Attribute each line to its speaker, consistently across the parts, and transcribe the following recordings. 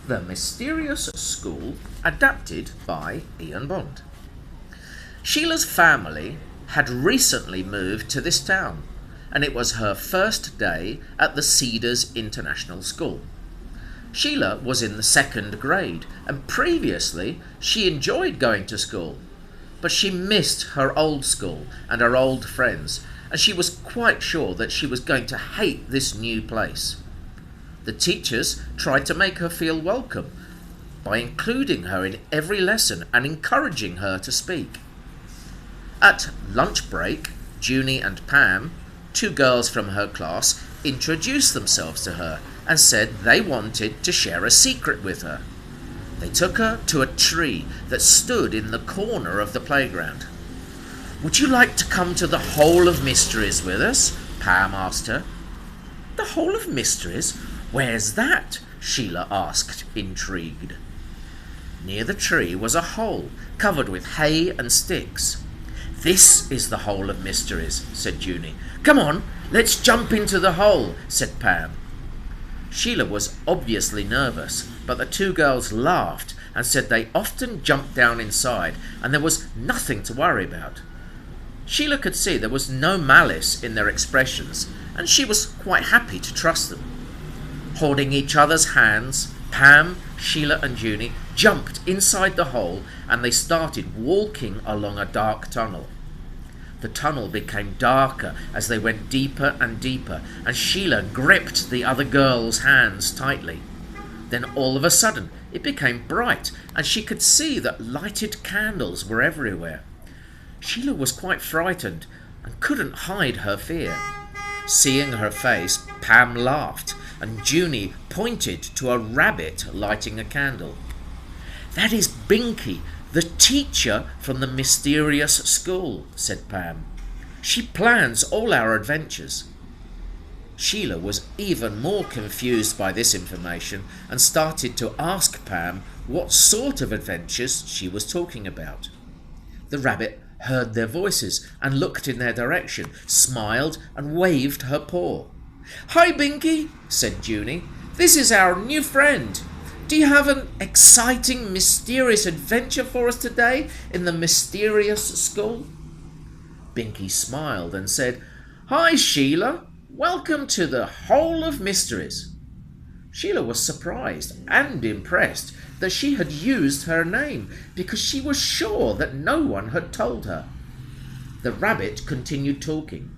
Speaker 1: The Mysterious School, adapted by Ian Bond. Sheila's family had recently moved to this town, and it was her first day at the Cedars International School. Sheila was in the 2nd grade, and previously she enjoyed going to school, but she missed her old school and her old friends, and she was quite sure that she was going to hate this new place. The teachers tried to make her feel welcome by including her in every lesson and encouraging her to speak. At lunch break, Junie and Pam, 2 girls from her class, introduced themselves to her and said they wanted to share a secret with her. They took her to a tree that stood in the corner of the playground. "Would you like to come to the Hole of Mysteries with us?" Pam asked her. "The Hole of Mysteries? Where's that?" Sheila asked, intrigued. Near the tree was a hole covered with hay and sticks. "This is the Hole of Mysteries," said Junie. "Come on, let's jump into the hole," said Pam. Sheila was obviously nervous, but the 2 girls laughed and said they often jumped down inside and there was nothing to worry about. Sheila could see there was no malice in their expressions, and she was quite happy to trust them. Holding each other's hands, Pam, Sheila and Junie jumped inside the hole and they started walking along a dark tunnel. The tunnel became darker as they went deeper and deeper, and Sheila gripped the other girl's hands tightly. Then all of a sudden it became bright and she could see that lighted candles were everywhere. Sheila was quite frightened and couldn't hide her fear. Seeing her face, Pam laughed and Junie pointed to a rabbit lighting a candle. "That is Binky, the teacher from the Mysterious School," said Pam. "She plans all our adventures." Sheila was even more confused by this information and started to ask Pam what sort of adventures she was talking about. The rabbit heard their voices and looked in their direction, smiled and waved her paw. "Hi, Binky," said Junie. "This is our new friend. Do you have an exciting, mysterious adventure for us today in the Mysterious School?" Binky smiled and said, "Hi, Sheila. Welcome to the Hole of Mysteries." Sheila was surprised and impressed that she had used her name because she was sure that no one had told her. The rabbit continued talking.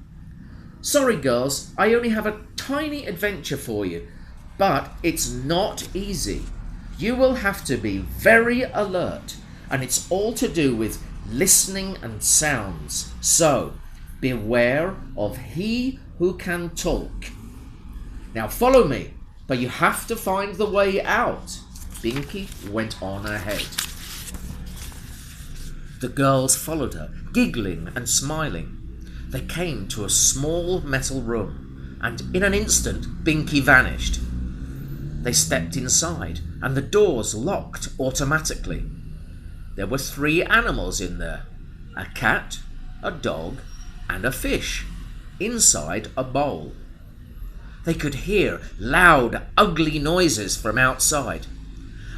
Speaker 1: "Sorry, girls, I only have a tiny adventure for you, but it's not easy. You will have to be very alert, and it's all to do with listening and sounds. So, beware of he who can talk. Now follow me, but you have to find the way out." Binky went on ahead. The girls followed her, giggling and smiling. They came to a small metal room, and in an instant Binky vanished. They stepped inside, and the doors locked automatically. There were 3 animals in there: a cat, a dog, and a fish, inside a bowl. They could hear loud, ugly noises from outside.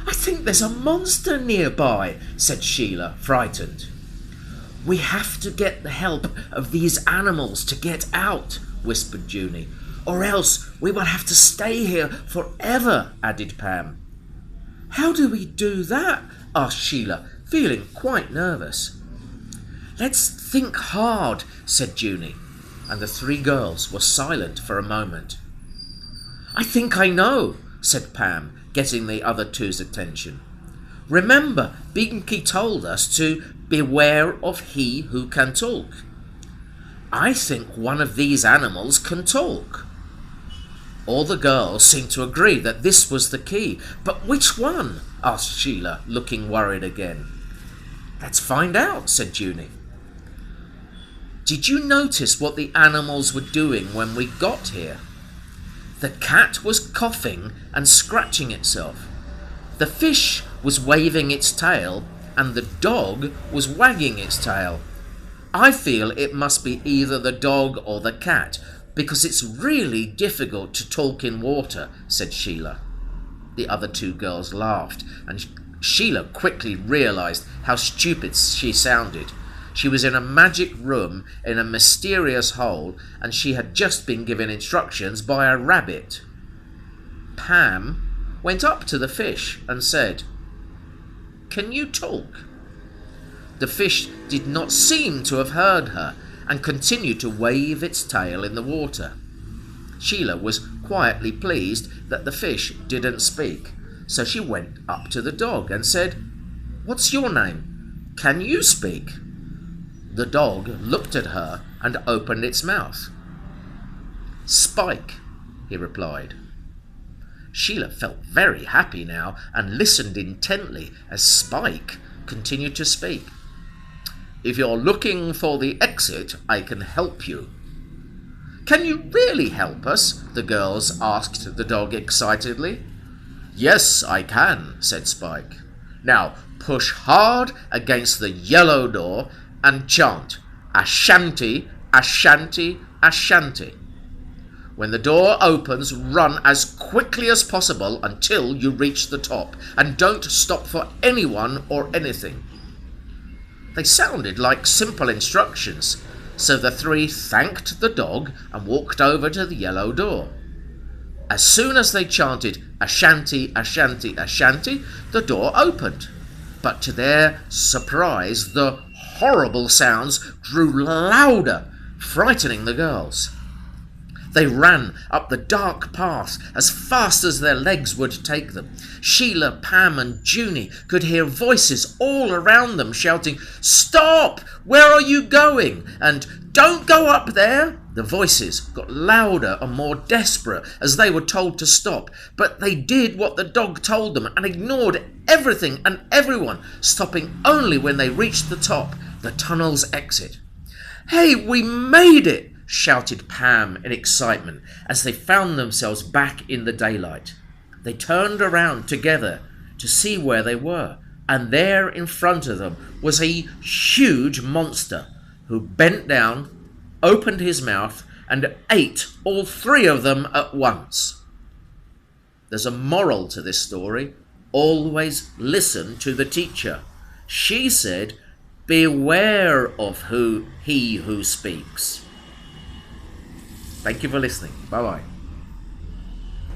Speaker 1: "I think there's a monster nearby," said Sheila, frightened. "We have to get the help of these animals to get out," whispered Junie. "Or else we will have to stay here forever," added Pam. "How do we do that?" asked Sheila, feeling quite nervous. "Let's think hard," said Junie, and the 3 girls were silent for a moment. "I think I know," said Pam, getting the other 2's attention. "Remember, Binky told us to beware of he who can talk. I think one of these animals can talk." All the girls seemed to agree that this was the key. "But which one?" asked Sheila, looking worried again. "Let's find out," said Junie. "Did you notice what the animals were doing when we got here?" The cat was coughing and scratching itself. The fish was waving its tail, and the dog was wagging its tail. I feel it must be either the dog or the cat, because it's really difficult to talk in water," said Sheila. The other two girls laughed, and Sheila quickly realised how stupid she sounded. She was in a magic room in a mysterious hole, and she had just been given instructions by a rabbit. Pam went up to the fish and said, "Can you talk?" The fish did not seem to have heard her and continued to wave its tail in the water. Sheila was quietly pleased that the fish didn't speak, so she went up to the dog and said, "What's your name? Can you speak?" The dog looked at her and opened its mouth. "Spike," he replied. Sheila felt very happy now and listened intently as Spike continued to speak. "If you're looking for the exit, I can help you." "Can you really help us?" the girls asked the dog excitedly. "Yes, I can," said Spike. "Now push hard against the yellow door and chant, 'Ashanti, Ashanti, Ashanti.' When the door opens, run as quickly as possible until you reach the top, and don't stop for anyone or anything." They sounded like simple instructions, so the three thanked the dog and walked over to the yellow door. As soon as they chanted, "Ashanti, Ashanti, Ashanti," the door opened. But to their surprise, the horrible sounds grew louder, frightening the girls. They ran up the dark path as fast as their legs would take them. Sheila, Pam and Junie could hear voices all around them shouting, "Stop! Where are you going?" and "Don't go up there!" The voices got louder and more desperate as they were told to stop, but they did what the dog told them and ignored everything and everyone, stopping only when they reached the top, the tunnel's exit. "Hey, we made it!" shouted Pam in excitement as they found themselves back in the daylight. They turned around together to see where they were, and there in front of them was a huge monster who bent down, opened his mouth, and ate all three of them at once. There's a moral to this story. Always listen to the teacher. She said, "Beware of he who speaks." Thank you for listening. Bye-bye.